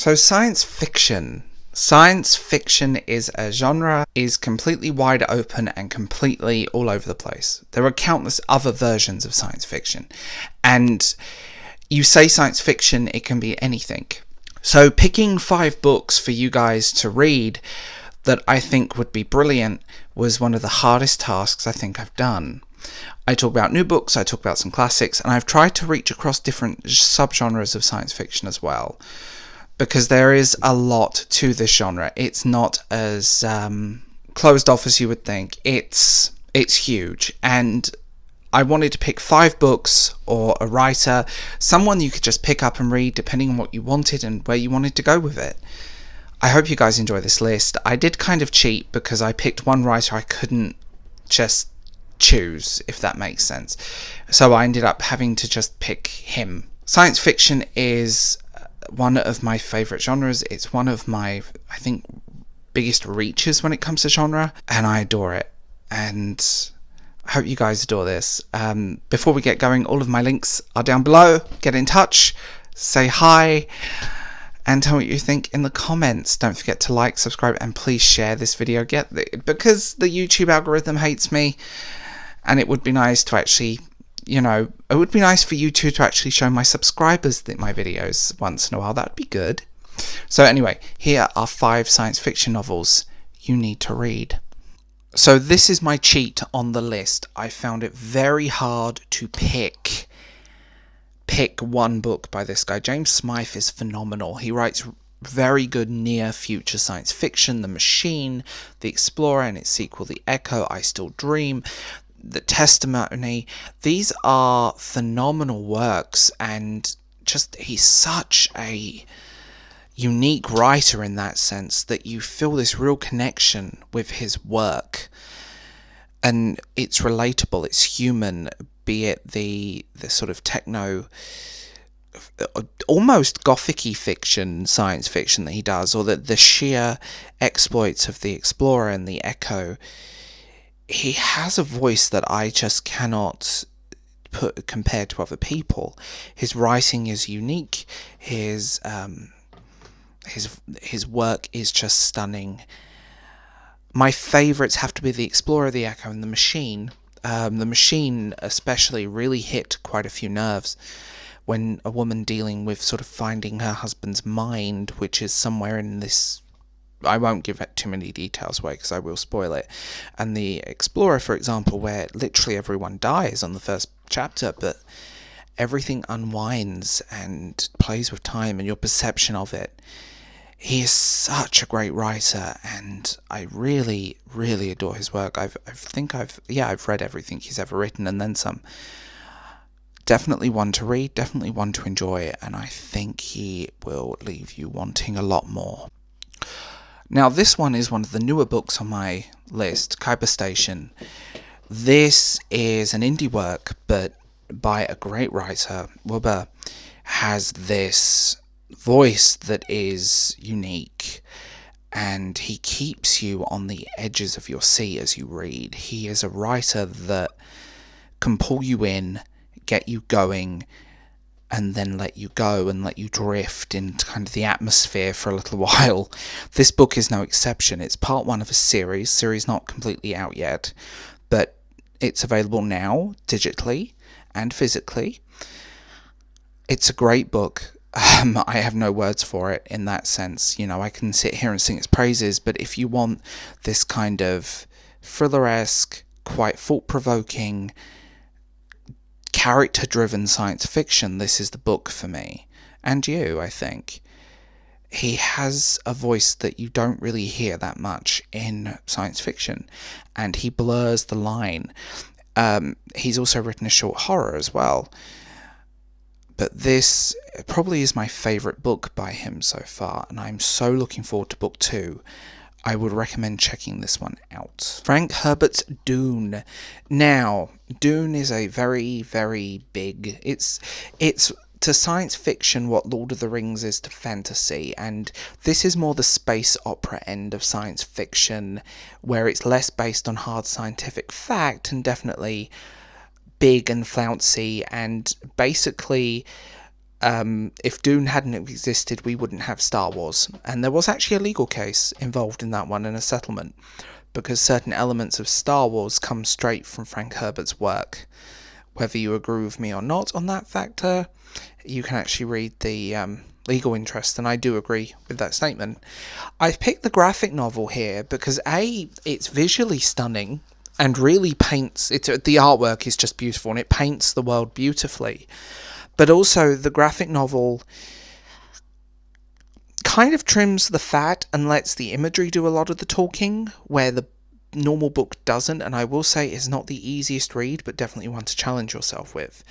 So science fiction. Science fiction is a genre, is completely wide open and completely all over the place. There are countless other versions of science fiction. And you say science fiction, it can be anything. So picking 5 books for you guys to read that I think would be brilliant was one of the hardest tasks I think I've done. I talk about new books, I talk about some classics, and I've tried to reach across different subgenres of science fiction as well. Because there is a lot to this genre. It's not as closed off as you would think. It's huge. And I wanted to pick 5 books or a writer, someone you could just pick up and read depending on what you wanted and where you wanted to go with it. I hope you guys enjoy this list. I did kind of cheat because I picked one writer I couldn't just choose, if that makes sense. So I ended up having to just pick him. Science fiction is one of my favourite genres. It's one of my, I think, biggest reaches when it comes to genre, and I adore it. And I hope you guys adore this. Before we get going, all of my links are down below. Get in touch, say hi, and tell me what you think in the comments. Don't forget to like, subscribe, and please share this video. Because the YouTube algorithm hates me, and it would be nice to actually, it would be nice for you two to actually show my subscribers my videos once in a while. That would be good. So anyway, here are 5 science fiction novels you need to read. So this is my cheat on the list. I found it very hard to pick one book by this guy. James Smythe is phenomenal. He writes very good near-future science fiction. The Machine, The Explorer and its sequel, The Echo, I Still Dream, The Testimony. These are phenomenal works, and just he's such a unique writer in that sense that you feel this real connection with his work, and it's relatable, it's human, be it the sort of techno, almost gothic-y fiction, science fiction that he does, or the sheer exploits of the Explorer and the Echo. He has a voice that I just cannot put compared to other people. His writing is unique. His work is just stunning. My favourites have to be The Explorer, The Echo, and The Machine. The Machine especially really hit quite a few nerves when a woman dealing with sort of finding her husband's mind, which is somewhere in this. I won't give too many details away because I will spoil it. And The Explorer, for example, where literally everyone dies on the first chapter, but everything unwinds and plays with time and your perception of it. He is such a great writer, and I really, really adore his work. I've read everything he's ever written and then some. Definitely one to read, definitely one to enjoy, and I think he will leave you wanting a lot more. Now, this one is one of the newer books on my list, Kaiba Station. This is an indie work, but by a great writer. Weber has this voice that is unique, and he keeps you on the edges of your seat as you read. He is a writer that can pull you in, get you going, and then let you go and let you drift into kind of the atmosphere for a little while. This book is no exception. It's part 1 of a series not completely out yet, but it's available now, digitally and physically. It's a great book. I have no words for it in that sense. I can sit here and sing its praises, but if you want this kind of thriller-esque, quite thought-provoking, character-driven science fiction, this is the book for me. And you, I think. He has a voice that you don't really hear that much in science fiction, and he blurs the line. He's also written a short horror as well. But this probably is my favourite book by him so far, and I'm so looking forward to book 2. I would recommend checking this one out. Frank Herbert's Dune. Now, Dune is a very, very big. It's to science fiction what Lord of the Rings is to fantasy, and this is more the space opera end of science fiction, where it's less based on hard scientific fact and definitely big and flouncy, and basically If Dune hadn't existed, we wouldn't have Star Wars. And there was actually a legal case involved in that one and a settlement, because certain elements of Star Wars come straight from Frank Herbert's work. Whether you agree with me or not on that factor, you can actually read the legal interest, and I do agree with that statement. I've picked the graphic novel here because it's visually stunning and really paints it. The artwork is just beautiful and it paints the world beautifully. But also the graphic novel kind of trims the fat and lets the imagery do a lot of the talking, where the normal book doesn't, and I will say it's not the easiest read, but definitely one to challenge yourself with.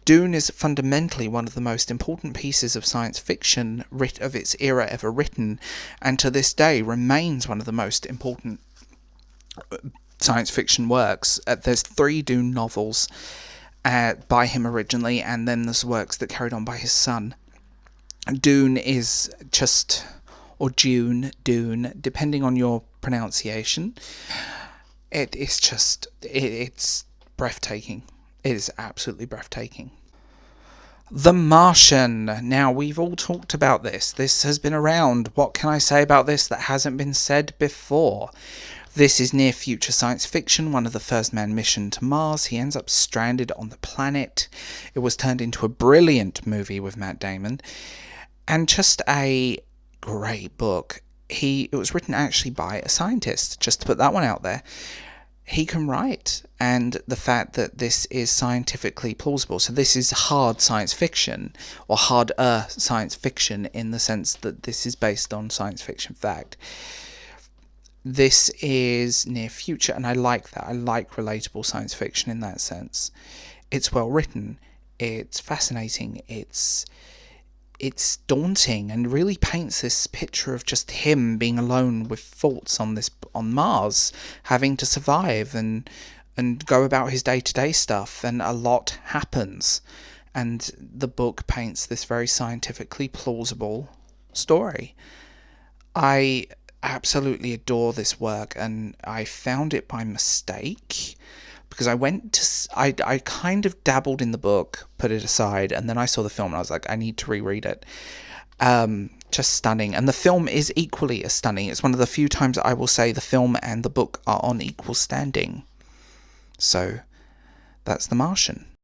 Dune is fundamentally one of the most important pieces of science fiction of its era ever written, and to this day remains one of the most important science fiction works. There's 3 Dune novels by him originally, and then there's works that carried on by his son. Dune is just, or Dune, depending on your pronunciation. It's breathtaking. It is absolutely breathtaking. The Martian. Now, we've all talked about this. This has been around. What can I say about this that hasn't been said before? This is near future science fiction, one of the first manned mission to Mars. He ends up stranded on the planet. It was turned into a brilliant movie with Matt Damon, and just a great book. It was written actually by a scientist, just to put that one out there. He can write, and the fact that this is scientifically plausible. So this is hard science fiction, or harder science fiction, in the sense that this is based on science fiction fact. This is near future, and I like that. I like relatable science fiction in that sense. It's well written, it's fascinating, it's daunting, and really paints this picture of just him being alone with thoughts on Mars, having to survive and go about his day-to-day stuff, and a lot happens. And the book paints this very scientifically plausible story. I absolutely adore this work, and I found it by mistake, because I kind of dabbled in the book, put it aside, and then I saw the film and I was like, I need to reread it. Just stunning. And the film is equally as stunning. It's one of the few times I will say the film and the book are on equal standing. So that's The Martian.